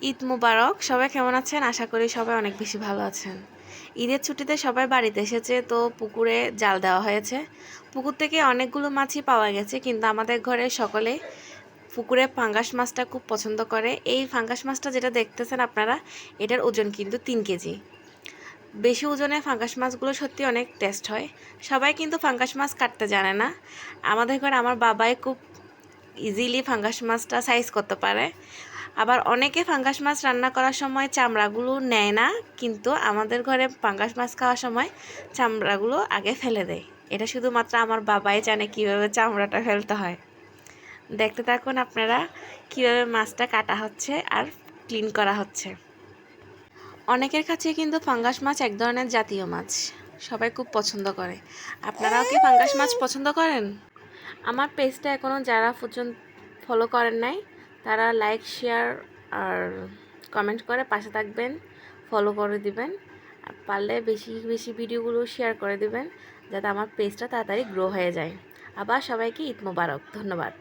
ঈদ মুবারক। সবাই কেমন আছেন? আশা করি সবাই অনেক বেশি ভালো আছেন। ঈদের ছুটিতে সবাই বাড়িতে এসেছে, তো পুকুরে জাল দেওয়া হয়েছে। পুকুর থেকে অনেকগুলো মাছই পাওয়া গেছে, কিন্তু আমাদের ঘরে সকলে পুকুরে ফাঙ্গাস মাছটা খুব পছন্দ করে। এই ফাঙ্গাস মাছটা যেটা দেখতেছেন আপনারা, এটার ওজন কিন্তু 3 কেজি। বেশি ওজনে ফাঙ্গাস মাছগুলো সত্যি অনেক টেস্ট হয়। সবাই কিন্তু ফাঙ্গাস মাছ কাটতে জানে না। আমাদের ঘরে আমার বাবাই খুব ইজিলি ফাঙ্গাস মাছটা সাইজ করতে পারে। আবার অনেকে ফাঙ্গাস মাছ রান্না করার সময় চামড়াগুলো নেয় না, কিন্তু আমাদের ঘরে ফাঙ্গাস মাছ খাওয়ার সময় চামড়াগুলো আগে ফেলে দেয়। এটা শুধুমাত্র আমার বাবাই জানে কীভাবে চামড়াটা ফেলতে হয়। দেখতে থাকুন আপনারা কীভাবে মাছটা কাটা হচ্ছে আর ক্লিন করা হচ্ছে। অনেকের কাছে কিন্তু ফাঙ্গাস মাছ এক ধরনের জাতীয় মাছ, সবাই খুব পছন্দ করে। আপনারাও কি ফাঙ্গাস মাছ পছন্দ করেন? আমার পেজটা এখনও যারা ফলো করেন নাই, তারা লাইক, শেয়ার আর কমেন্ট করে পাশে থাকবেন, ফলো করে দিবেন। আর পারলে বেশি বেশি ভিডিওগুলো শেয়ার করে দিবেন, যাতে আমার পেজটা তাড়াতাড়ি গ্রো হয়ে যায়। আবার সবাইকে ঈদ মোবারক। ধন্যবাদ।